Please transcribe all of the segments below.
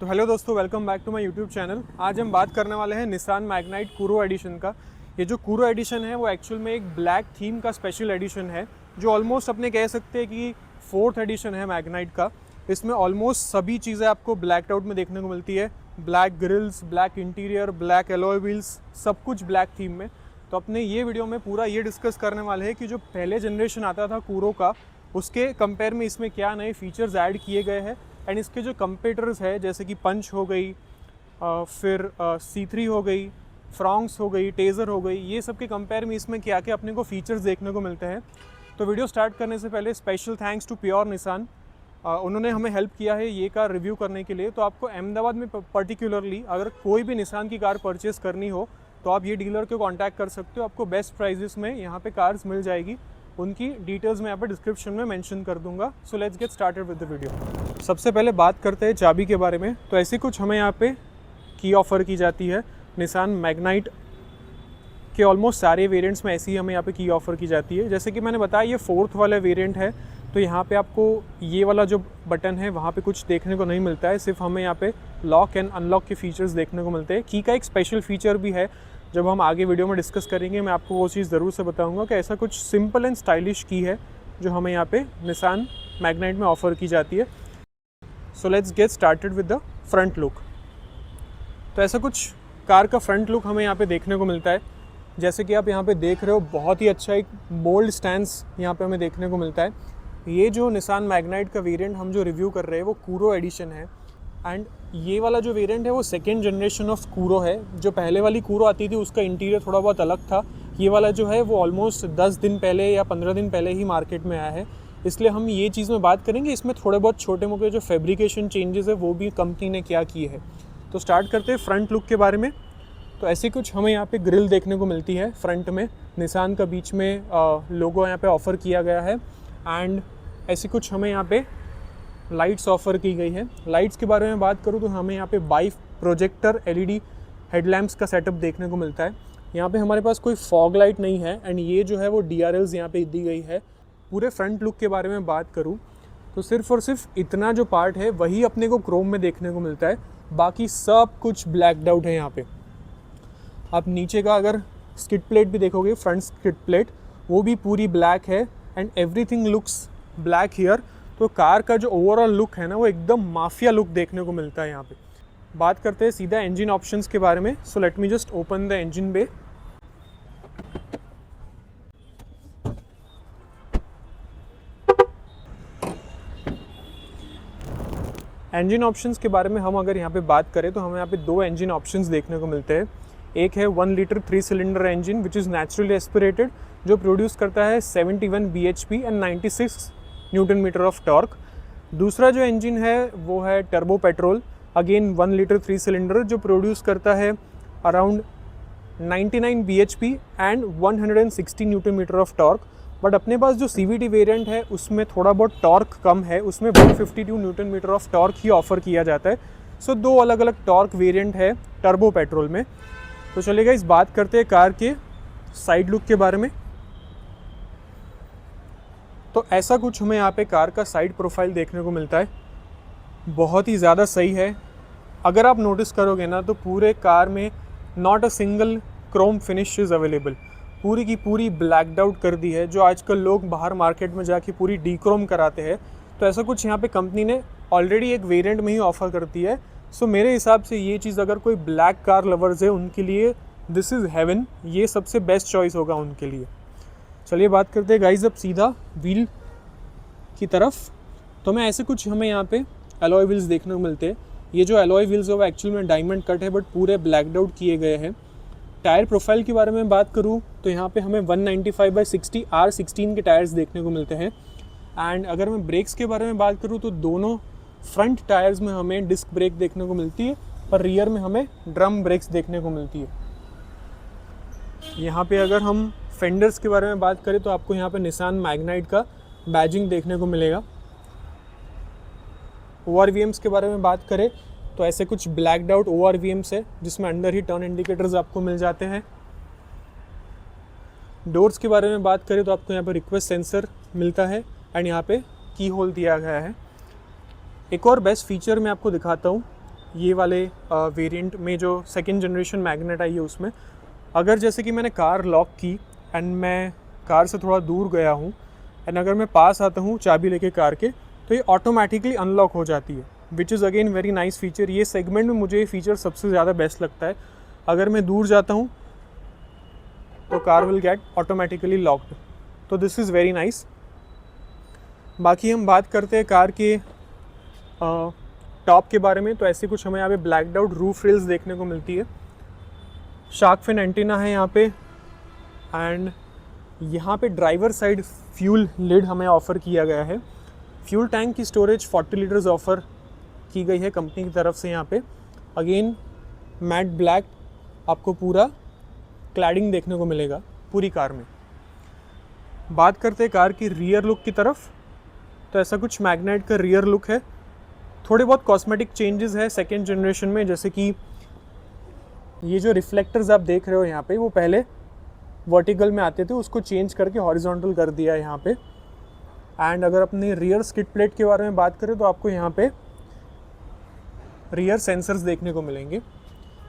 तो हेलो दोस्तों, welcome back to my YouTube channel. आज हम बात करने वाले हैं निसान मैग्नाइट कूरो एडिशन का। ये जो कूरो एडिशन है वो एक्चुअल में एक ब्लैक थीम का स्पेशल एडिशन है, जो ऑलमोस्ट अपने कह सकते हैं कि फोर्थ एडिशन है मैग्नाइट का। इसमें ऑलमोस्ट सभी चीज़ें आपको ब्लैक आउट में देखने को मिलती है। Black grills, black interior, black alloy wheels, सब कुछ ब्लैक थीम में। तो अपने ये वीडियो में पूरा ये डिस्कस करने वाले हैं कि जो पहले जनरेशन आता था कूरो का, उसके कंपेयर में इसमें क्या नए फीचर्स ऐड किए गए हैं। एंड इसके जो कंपेटर्स है जैसे कि पंच हो गई, फिर C3 हो गई, फ्रॉन्ग्स हो गई, टेज़र हो गई, ये सब के कंपेयर में इसमें क्या क्या अपने को फीचर्स देखने को मिलते हैं। तो वीडियो स्टार्ट करने से पहले special thanks to pure Nissan. उन्होंने हमें हेल्प किया है ये कार रिव्यू करने के लिए। तो आपको अहमदाबाद में पर्टिकुलरली अगर कोई भी निसान की कार परचेज़ करनी हो तो आप ये डीलर को कांटेक्ट कर सकते हो। आपको बेस्ट प्राइजेस में यहाँ पे कार्स मिल जाएगी। उनकी डिटेल्स मैं यहाँ पे डिस्क्रिप्शन में मेंशन कर दूंगा। So let's get started with the video. सबसे पहले बात करते हैं चाबी के बारे में। तो ऐसी कुछ हमें यहाँ पे की ऑफ़र की जाती है। निसान मैग्नाइट के ऑलमोस्ट सारे वेरिएंट्स में ऐसी ही हमें यहाँ पे की ऑफ़र की जाती है। जैसे कि मैंने बताया ये फोर्थ वाला वेरिएंट है, तो यहाँ पे आपको ये वाला जो बटन है वहाँ पे कुछ देखने को नहीं मिलता है। सिर्फ हमें यहाँ पे लॉक एंड अनलॉक के फीचर्स देखने को मिलते हैं। की का एक स्पेशल फीचर भी है, जब हम आगे वीडियो में डिस्कस करेंगे मैं आपको वो चीज़ ज़रूर से बताऊंगा कि ऐसा कुछ सिंपल एंड स्टाइलिश की है जो हमें यहाँ पे निसान मैग्नाइट में ऑफ़र की जाती है। So let's get started with the front look. तो ऐसा कुछ कार का फ्रंट लुक हमें यहाँ पे देखने को मिलता है। जैसे कि आप यहाँ पे देख रहे हो, बहुत ही अच्छा एक बोल्ड स्टैंस यहाँ पे हमें देखने को मिलता है। ये जो निसान मैग्नाइट का वेरिएंट हम जो रिव्यू कर रहे हैं वो कूरो एडिशन है। एंड ये वाला जो वेरिएंट है वो सेकेंड जनरेशन ऑफ कूरो है। जो पहले वाली कूरो आती थी उसका इंटीरियर थोड़ा बहुत अलग था। ये वाला जो है वो ऑलमोस्ट 10 दिन पहले या 15 दिन पहले ही मार्केट में आया है, इसलिए हम ये चीज़ में बात करेंगे। इसमें थोड़े बहुत छोटे मोटे जो फैब्रिकेशन चेंजेस है वो भी कंपनी ने क्या किए हैं। तो स्टार्ट करते हैं फ्रंट लुक के बारे में। तो ऐसी कुछ हमें यहाँ पे ग्रिल देखने को मिलती है फ्रंट में। निसान का बीच में लोगो यहाँ पे ऑफ़र किया गया है। एंड ऐसी कुछ हमें यहाँ पे लाइट्स ऑफ़र की गई है। लाइट्स के बारे में बात करूँ तो हमें यहाँ पे बाई प्रोजेक्टर LED हेडलैम्प्स का सेटअप देखने को मिलता है। यहाँ पे हमारे पास कोई फॉग लाइट नहीं है। एंड ये जो है वो DRLs यहाँ पे दी गई है। पूरे फ्रंट लुक के बारे में बात करूँ तो सिर्फ और सिर्फ इतना जो पार्ट है वही अपने को क्रोम में देखने को मिलता है, बाकी सब कुछ ब्लैकड आउट है। यहाँ पे आप नीचे का अगर स्किड प्लेट भी देखोगे, फ्रंट स्किड प्लेट, वो भी पूरी ब्लैक है। And everything looks black here. तो कार का जो ओवरऑल लुक है ना वो एकदम माफिया लुक देखने को मिलता है। यहाँ पे बात करते हैं सीधा इंजन ऑप्शंस के बारे में। So let me just open the engine bay. Engine options के बारे में हम अगर यहाँ पे बात करें तो हमें यहाँ पे दो इंजन ऑप्शंस देखने को मिलते हैं। एक है 1 litre 3 cylinder engine which is naturally aspirated, जो प्रोड्यूस करता है 71 bhp and 96 newton metre of torque. दूसरा जो इंजन है वो है turbo petrol, again 1 litre 3 cylinder, जो प्रोड्यूस करता है around 99 bhp and 160 newton metre of torque. But अपने पास जो CVT वेरिएंट है उसमें थोड़ा बहुत टॉर्क कम है, उसमें 152 न्यूटन मीटर ऑफ टॉर्क ही ऑफर किया जाता है। सो दो अलग अलग टॉर्क वेरिएंट है टर्बो पेट्रोल में। तो चलिएगा इस बात करते हैं कार के साइड लुक के बारे में। तो ऐसा कुछ हमें यहाँ पे कार का साइड प्रोफाइल देखने को मिलता है, बहुत ही ज़्यादा सही है। अगर आप नोटिस करोगे ना तो पूरे कार में not a single Chrome finish is available. पूरी की पूरी ब्लैकड आउट कर दी है, जो आजकल लोग बाहर मार्केट में जाके पूरी डीक्रोम कराते हैं। तो ऐसा कुछ यहाँ पे कंपनी ने ऑलरेडी एक वेरिएंट में ही ऑफ़र करती है। सो मेरे हिसाब से ये चीज़ अगर कोई ब्लैक कार लवर्स है उनके लिए दिस इज़ हेवन, ये सबसे बेस्ट चॉइस होगा उनके लिए। चलिए बात करते हैं गाइज अब सीधा व्हील की तरफ। तो मैं ऐसे कुछ हमें यहाँ पे अलॉय व्हील्स देखने को मिलते हैं। ये जो अलॉय व्हील्स है वो एक्चुअली में डायमंड कट है, बट पूरे ब्लैकड आउट किए गए हैं। टायर प्रोफाइल के बारे में बात करूँ तो यहाँ पे हमें 195/60 R16 के टायर्स देखने को मिलते हैं। एंड अगर मैं ब्रेक्स के बारे में बात करूँ तो दोनों फ्रंट टायर्स में हमें डिस्क ब्रेक देखने को मिलती है, पर रियर में हमें ड्रम ब्रेक्स देखने को मिलती है। यहाँ पे अगर हम फेंडर्स के बारे में बात करें तो आपको यहाँ पे निसान मैग्नाइट का बैजिंग देखने को मिलेगा। ORVMs के बारे में बात करें तो ऐसे कुछ ब्लैकड आउट ORVMs है, जिसमें अंदर ही टर्न इंडिकेटर्स आपको मिल जाते हैं। डोर्स के बारे में बात करें तो आपको यहाँ पे रिक्वेस्ट सेंसर मिलता है एंड यहाँ पे की होल दिया गया है। एक और बेस्ट फीचर मैं आपको दिखाता हूँ। ये वाले वेरिएंट में जो सेकंड जनरेशन मैग्नेट आई है उसमें, अगर जैसे कि मैंने कार लॉक की एंड मैं कार से थोड़ा दूर गया हूँ एंड अगर मैं पास आता हूँ चाबी लेके कार के, तो ये ऑटोमेटिकली अनलॉक हो जाती है, which is again very nice feature. ये सेगमेंट में मुझे ये फीचर सबसे ज़्यादा बेस्ट लगता है। अगर मैं दूर जाता हूँ तो car will get automatically locked, तो दिस इज़ वेरी नाइस। बाकी हम बात करते हैं कार के टॉप के बारे में, तो ऐसे कुछ हमें यहाँ पे ब्लैकड आउट रूफ रेल्स देखने को मिलती है। शार्क फिन एंटीना है यहाँ पे, एंड यहाँ पे ड्राइवर साइड फ्यूल लिड हमें ऑफ़र किया गया है। फ्यूल टैंक की स्टोरेज 40 लीटर्स ऑफ़र की गई है कंपनी की तरफ से। यहाँ पे अगेन मैट ब्लैक आपको पूरा क्लैडिंग देखने को मिलेगा पूरी कार में। बात करते हैं कार की रियर लुक की तरफ, तो ऐसा कुछ मैग्नेट का रियर लुक है। थोड़े बहुत कॉस्मेटिक चेंजेस है सेकेंड जनरेशन में, जैसे कि ये जो रिफ्लेक्टर्स आप देख रहे हो यहाँ पे, वो पहले वर्टिकल में आते थे, उसको चेंज करके हॉरिजॉन्टल कर दिया है यहाँ पे। एंड अगर अपनी रियर स्किड प्लेट के बारे में बात करें तो आपको यहाँ पे रियर सेंसर्स देखने को मिलेंगे।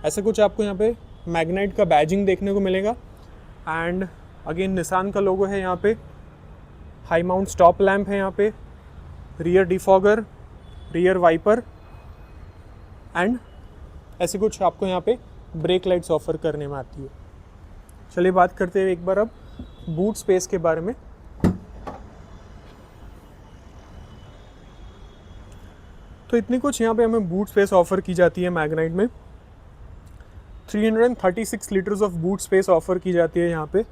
ऐसा कुछ आपको यहाँ पे मैग्नेट का बैजिंग देखने को मिलेगा। एंड अगेन निसान का लोगो है यहाँ पे, हाई माउंट स्टॉप लैम्प है यहाँ पे, rear defogger, rear wiper, and ऐसे कुछ आपको यहाँ पे ब्रेक लाइट्स ऑफर करने में आती है। चलिए बात करते हैं एक बार अब बूट स्पेस के बारे में। तो इतनी कुछ यहाँ पे हमें बूट स्पेस ऑफर की जाती है मैग्नाइट में। 336 litres of boot space offer की जाती है यहाँ पे।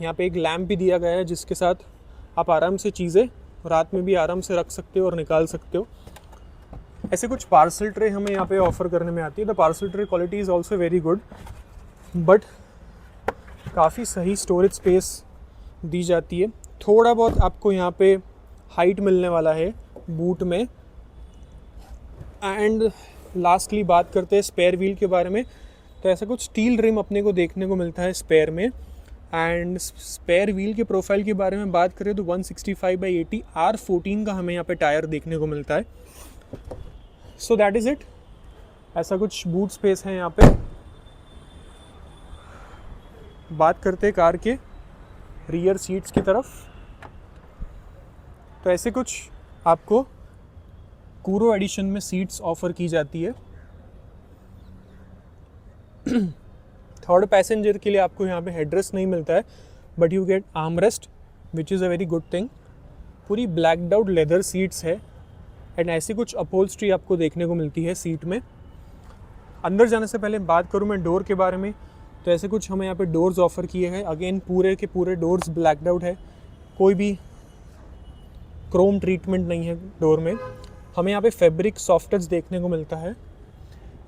यहाँ पे एक लैम्प भी दिया गया है जिसके साथ आप आराम से चीज़ें रात में भी आराम से रख सकते हो और निकाल सकते हो। ऐसे कुछ पार्सल ट्रे हमें यहाँ पे ऑफ़र करने में आती है। The parcel tray quality is also very good, but काफ़ी सही स्टोरेज स्पेस दी जाती है। थोड़ा बहुत आपको यहाँ पे हाइट मिलने वाला है बूट में। एंड लास्टली बात करते हैं स्पेयर व्हील के बारे में, तो ऐसा कुछ स्टील रिम अपने को देखने को मिलता है स्पेयर में। एंड स्पेयर व्हील के प्रोफाइल के बारे में बात करें तो 165/80 R14 का हमें यहाँ पे टायर देखने को मिलता है। So that is it. ऐसा कुछ बूट स्पेस है यहाँ पे। बात करते हैं कार के रियर सीट्स की तरफ, तो ऐसे कुछ आपको कूरो एडिशन में सीट्स ऑफर की जाती है। थर्ड पैसेंजर के लिए आपको यहाँ पे हेडरेस्ट नहीं मिलता है, but you get arm rest which is a very good thing. पूरी ब्लैकड आउट लेदर सीट्स है एंड ऐसी कुछ अपहोल्स्ट्री आपको देखने को मिलती है सीट में। अंदर जाने से पहले बात करूँ मैं डोर के बारे में, तो ऐसे कुछ हमें यहाँ पे डोर्स ऑफ़र किए हैं। अगेन पूरे के पूरे डोर्स ब्लैकड आउट है, कोई भी क्रोम ट्रीटमेंट नहीं है डोर में। हमें यहाँ पे फैब्रिक सॉफ्ट टच देखने को मिलता है।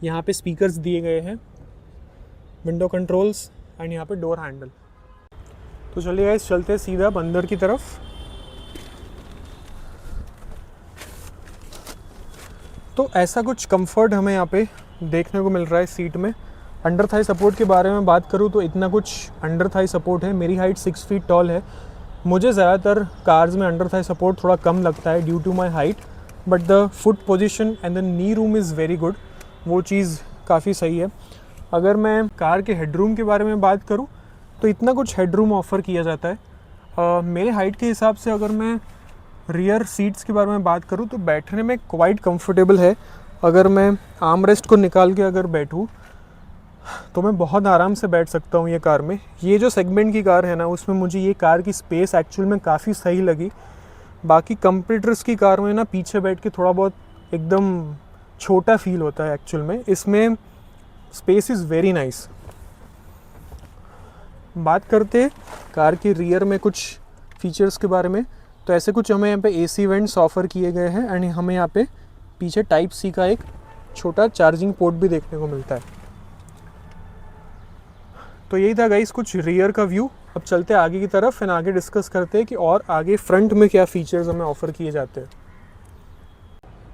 यहाँ पे स्पीकर्स दिए गए हैं, विंडो कंट्रोल्स एंड यहाँ पे डोर हैंडल। तो चलिए गाइस चलते हैं सीधा अंदर की तरफ। तो ऐसा कुछ कंफर्ट हमें यहाँ पे देखने को मिल रहा है सीट में। अंडर थाई सपोर्ट के बारे में बात करूँ तो इतना कुछ अंडर थाई सपोर्ट है। मेरी हाइट 6 फीट टॉल है। मुझे ज़्यादातर कार्स में अंडर थाई सपोर्ट थोड़ा कम लगता है due to my height, but the foot position and the knee room is very good. वो चीज़ काफ़ी सही है। अगर मैं कार के हेडरूम के बारे में बात करूँ तो इतना कुछ हेडरूम ऑफ़र किया जाता है। मेरे हाइट के हिसाब से अगर मैं रियर सीट्स के बारे में बात करूँ तो बैठने में क्वाइट कंफर्टेबल है। अगर मैं आर्म रेस्ट को निकाल के अगर बैठूँ तो मैं बहुत आराम से बैठ सकता हूँ ये कार में। ये जो सेगमेंट की कार है ना, उसमें मुझे ये कार की स्पेस एक्चुअल में काफ़ी सही लगी। बाकी कंपटीटर्स की कार में ना पीछे बैठ के थोड़ा बहुत एकदम छोटा फील होता है एक्चुअल में। इसमें स्पेस इज़ वेरी नाइस। बात करते कार की रियर में कुछ फीचर्स के बारे में, तो ऐसे कुछ हमें यहाँ पे AC वेंट्स ऑफ़र किए गए हैं एंड हमें यहाँ पे पीछे टाइप C का एक छोटा चार्जिंग पोर्ट भी देखने को मिलता है। तो यही था गाइस कुछ रियर का व्यू। अब चलते हैं आगे की तरफ एंड आगे डिस्कस करते हैं कि और आगे फ्रंट में क्या फीचर्स हमें ऑफ़र किए जाते हैं।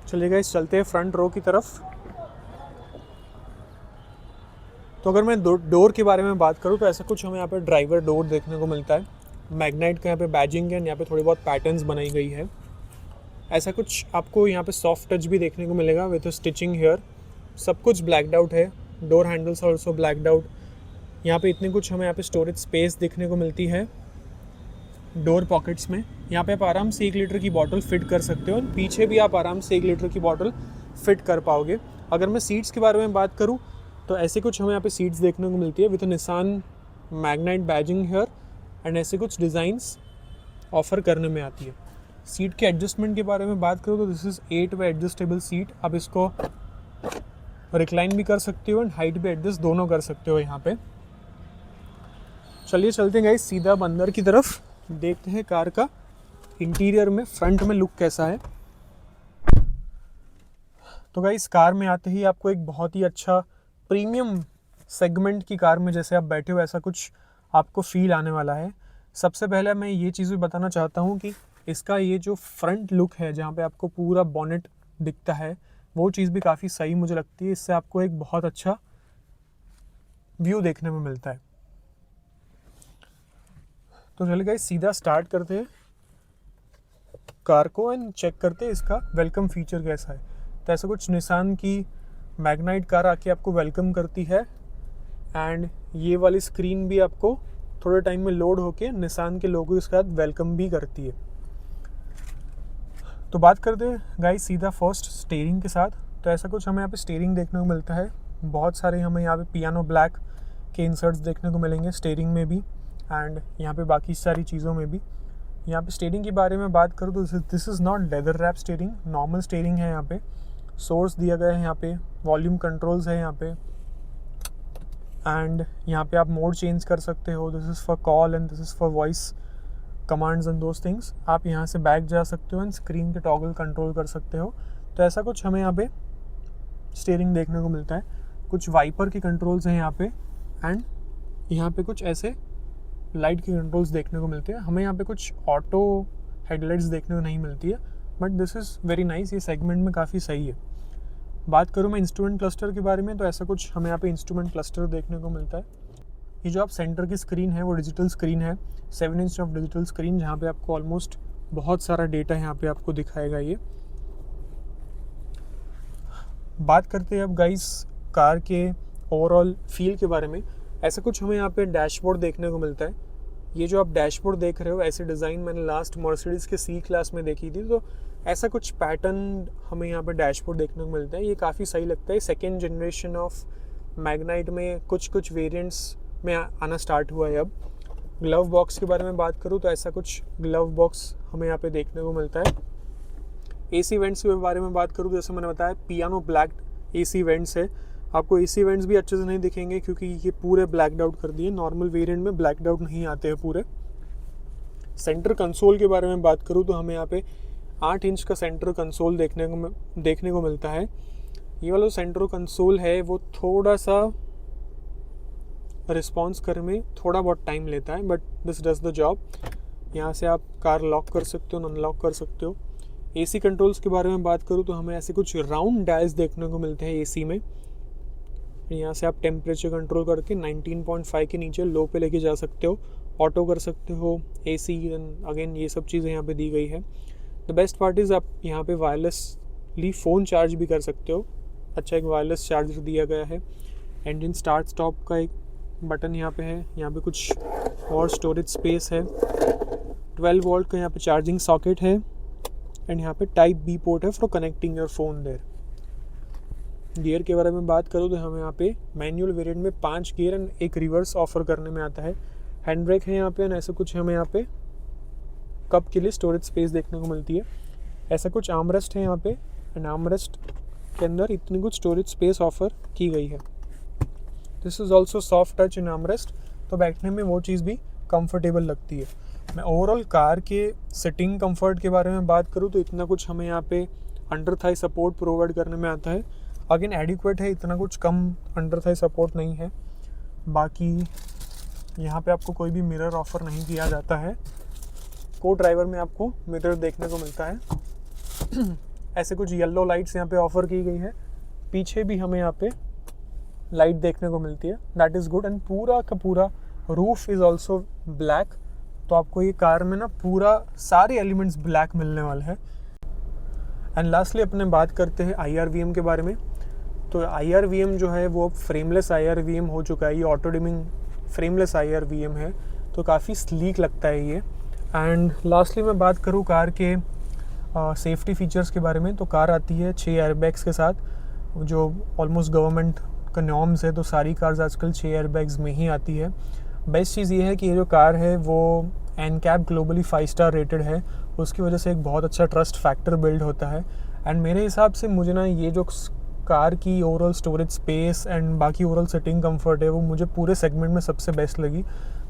चलिए गाइस चलते हैं फ्रंट रो की तरफ। तो अगर मैं डोर के बारे में बात करूँ तो ऐसा कुछ हमें यहाँ पे ड्राइवर डोर देखने को मिलता है। मैग्नाइट का यहाँ पे बैजिंग है, यहाँ पे थोड़ी बहुत पैटर्न्स बनाई गई है। ऐसा कुछ आपको यहाँ पे सॉफ्ट टच भी देखने को मिलेगा विद स्टिचिंग हेयर। सब कुछ ब्लैकड आउट है, door handles also blacked out. यहाँ पे इतने कुछ हमें यहाँ पे स्टोरेज स्पेस देखने को मिलती है डोर पॉकेट्स में। यहाँ पे आप आराम से 1 लीटर की बॉटल फिट कर सकते हो और पीछे भी आप आराम से 1 लीटर की बॉटल फिट कर पाओगे। अगर मैं सीट्स के बारे में बात करूँ तो ऐसे कुछ हमें यहाँ पे सीट्स देखने को मिलती है with Nissan Magnite badging here and ऐसे कुछ डिज़ाइंस ऑफ़र करने में आती है। सीट के एडजस्टमेंट के बारे में बात करूँ तो this is 8 way adjustable seat. आप इसको रिक्लाइन भी कर सकते हो एंड हाइट भी एडजस्ट दोनों कर सकते हो यहाँ पे। चलिए चलते हैं गाइस सीधा अब अंदर की तरफ, देखते हैं कार का इंटीरियर में फ्रंट में लुक कैसा है। तो गाइस कार में आते ही आपको एक बहुत ही अच्छा प्रीमियम सेगमेंट की कार में जैसे आप बैठे हो ऐसा कुछ आपको फील आने वाला है। सबसे पहले मैं ये चीज़ भी बताना चाहता हूँ कि इसका ये जो फ्रंट लुक है जहाँ पे आपको पूरा बॉनेट दिखता है वो चीज़ भी काफ़ी सही मुझे लगती है। इससे आपको एक बहुत अच्छा व्यू देखने में मिलता है। तो चलिए गाइस सीधा स्टार्ट करते हैं कार को एंड चेक करते हैं इसका वेलकम फीचर कैसा है। तो ऐसा कुछ निसान की मैग्नाइट कार आके आपको वेलकम करती है एंड ये वाली स्क्रीन भी आपको थोड़े टाइम में लोड होके निसान के लोगो के साथ वेलकम भी करती है। तो बात करते हैं गाइस सीधा फर्स्ट स्टीयरिंग के साथ। तो ऐसा कुछ हमें यहाँ पे स्टीयरिंग देखने को मिलता है। बहुत सारे हमें यहाँ पे पियानो ब्लैक के इंसर्ट्स देखने को मिलेंगे स्टीयरिंग में भी एंड यहाँ पे बाकी सारी चीज़ों में भी। यहाँ पे स्टीयरिंग के बारे में बात करूँ तो this is not leather wrap steering, normal steering है। यहाँ पे सोर्स दिया गया है, यहाँ पे वॉल्यूम कंट्रोल्स है यहाँ पे एंड यहाँ पे आप मोड चेंज कर सकते हो। This is for call and this is for voice commands and those things. आप यहाँ से बैक जा सकते हो एंड स्क्रीन के टॉगल कंट्रोल कर सकते हो। तो ऐसा कुछ हमें यहाँ पे स्टीयरिंग देखने को मिलता है। कुछ वाइपर के कंट्रोल्स हैं यहाँ पे एंड यहाँ पे कुछ ऐसे लाइट के कंट्रोल्स देखने को मिलते हैं। हमें यहाँ पे कुछ ऑटो हेडलाइट्स देखने को नहीं मिलती है but this is very nice, ये सेगमेंट में काफ़ी सही है। बात करूँ मैं इंस्ट्रूमेंट क्लस्टर के बारे में तो ऐसा कुछ हमें यहाँ पे इंस्ट्रूमेंट क्लस्टर देखने को मिलता है। ये जो आप सेंटर की स्क्रीन है वो डिजिटल स्क्रीन है, 7 इंच ऑफ डिजिटल स्क्रीन जहाँ पे आपको ऑलमोस्ट बहुत सारा डेटा यहाँ पे आपको दिखाएगा ये। बात करते हैं अब गाइस कार के ओवरऑल फील के बारे में। ऐसा कुछ हमें यहाँ पे डैशबोर्ड देखने को मिलता है। ये जो आप डैशबोर्ड देख रहे हो ऐसे डिज़ाइन मैंने लास्ट मर्सिडीज़ के सी क्लास में देखी थी। तो ऐसा कुछ पैटर्न हमें यहाँ पे डैशबोर्ड देखने को मिलता है, ये काफ़ी सही लगता है। सेकेंड जनरेशन ऑफ मैग्नाइट में कुछ वेरिएंट्स में आना स्टार्ट हुआ है अब। ग्लव बॉक्स के बारे में बात करूँ तो ऐसा कुछ ग्लव बॉक्स हमें यहाँ पे देखने को मिलता है। एसी वेंट्स के बारे में बात करूँ तो जैसे मैंने बताया पियानो ब्लैक एसी वेंट्स है। आपको एसी वेंट्स भी अच्छे से नहीं दिखेंगे क्योंकि ये पूरे ब्लैकड आउट कर दिए, नॉर्मल वेरिएंट में ब्लैकड आउट नहीं आते हैं पूरे। सेंटर कंसोल के बारे में बात करूँ तो हमें यहाँ पे 8 इंच का सेंटर कंसोल देखने को मिलता है। ये वाला सेंटर कंसोल है वो थोड़ा सा रिस्पॉन्स करने में थोड़ा बहुत टाइम लेता है but this does the job. यहाँ से आप कार लॉक कर सकते हो, अनलॉक कर सकते हो। एसी कंट्रोल्स के बारे में बात करूँ तो हमें ऐसे कुछ राउंड डायल्स देखने को मिलते हैं एसी में। यहाँ से आप टेम्परेचर कंट्रोल करके 19.5 के नीचे लो पे लेके जा सकते हो, ऑटो कर सकते हो, एसी अगेन ये सब चीज़ें यहाँ पे दी गई है। द बेस्ट पार्ट इज़ आप यहाँ पे वायरलेसली फ़ोन चार्ज भी कर सकते हो। अच्छा एक वायरलेस चार्जर दिया गया है। इंजन स्टार्ट स्टॉप का एक बटन यहाँ पे है। यहाँ पे कुछ और स्टोरेज स्पेस है। 12 वोल्ट का यहाँ पे चार्जिंग सॉकेट है एंड यहाँ पे टाइप बी पोर्ट है for connecting your phone there. Gear के बारे में बात करूँ तो हमें यहाँ पे मैनुअल वेरिएंट में 5 गियर एंड एक रिवर्स ऑफर करने में आता है। हैंड ब्रेक है यहाँ पे एंड ऐसा कुछ हमें यहाँ पे कप के लिए स्टोरेज स्पेस देखने को मिलती है। ऐसा कुछ आर्मरेस्ट है यहाँ पे एंड आर्मरेस्ट के अंदर इतनी कुछ स्टोरेज स्पेस ऑफर की गई है। This is also soft touch in armrest, तो बैठने में वो चीज़ भी कंफर्टेबल लगती है। मैं ओवरऑल कार के सिटिंग कंफर्ट के बारे में बात करूँ तो इतना कुछ हमें यहाँ पे अंडर थाई सपोर्ट प्रोवाइड करने में आता है। अगेन एडिक्वेट है, इतना कुछ कम अंडर थाई सपोर्ट नहीं है। बाकी यहाँ पे आपको कोई भी मिरर ऑफर नहीं किया जाता है। को ड्राइवर में आपको मिरर देखने को मिलता है। ऐसे कुछ येलो लाइट्स यहाँ पे ऑफर की गई है। पीछे भी हमें यहाँ पे लाइट देखने को मिलती है, दैट इज़ गुड। एंड पूरा का पूरा रूफ इज़ ऑल्सो ब्लैक, तो आपको ये कार में ना पूरा सारे एलिमेंट्स ब्लैक मिलने वाले हैं। एंड लास्टली अपने बात करते हैं IRVM के बारे में। तो IRVM जो है वो फ्रेमलेस IRVM हो चुका है, ये ऑटो डिमिंग फ्रेमलेस IRVM है, तो काफ़ी स्लीक लगता है ये। एंड लास्टली मैं बात करूँ कार के सेफ्टी फीचर्स के बारे में, तो कार आती है 6 एयरबैग्स के साथ, जो ऑलमोस्ट गवर्नमेंट का नॉर्म्स है, तो सारी कार्स आजकल 6 एयरबैग्स में ही आती है। बेस्ट चीज़ ये है कि ये जो कार है वो NCAP ग्लोबली 5 स्टार रेटेड है, उसकी वजह से एक बहुत अच्छा ट्रस्ट फैक्टर बिल्ड होता है। एंड मेरे हिसाब से मुझे ना ये जो कार की ओवरऑल स्टोरेज स्पेस एंड बाकी ओवरऑल सिटिंग कंफर्ट है वो मुझे पूरे सेगमेंट में सबसे बेस्ट लगी।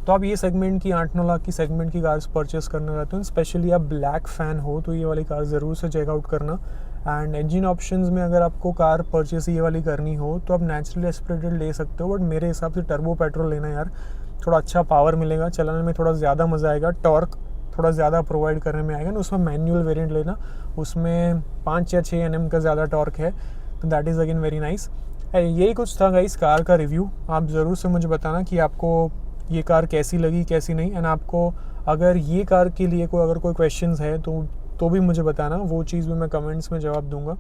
तो आप ये सेगमेंट की 8-9 लाख की सेगमेंट की कार्स परचेस करना चाहते हो, स्पेशली आप ब्लैक फ़ैन हो, तो ये वाली कार ज़रूर से चेकआउट करना। एंड इंजन ऑप्शंस में अगर आपको कार परचेस ये वाली करनी हो तो आप नेचुरली एस्पिरेटेड ले सकते हो, बट मेरे हिसाब से टर्बो पेट्रोल लेना यार, थोड़ा अच्छा पावर मिलेगा, चलाने में थोड़ा ज़्यादा मज़ा आएगा, टॉर्क थोड़ा ज़्यादा प्रोवाइड करने में आएगा ना। उसमें मैनुअल वेरिएंट लेना, उसमें 5 या 6 Nm का ज़्यादा टॉर्क है, तो that is again very nice. यही कुछ था गाइस कार का रिव्यू। आप ज़रूर से मुझे बताना कि आपको ये कार कैसी लगी कैसी नहीं, एंड आपको अगर ये कार के लिए अगर कोई क्वेश्चंस है तो भी मुझे बताना, वो चीज़ भी मैं कमेंट्स में जवाब दूंगा।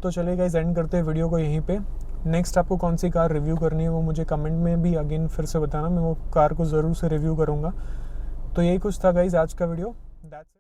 तो चलिए गाइस, एंड करते हैं वीडियो को यहीं पे। नेक्स्ट आपको कौन सी कार रिव्यू करनी है वो मुझे कमेंट में भी अगेन फिर से बताना, मैं वो कार को ज़रूर से रिव्यू करूँगा। तो यही कुछ था गाइस आज का वीडियो। That's it.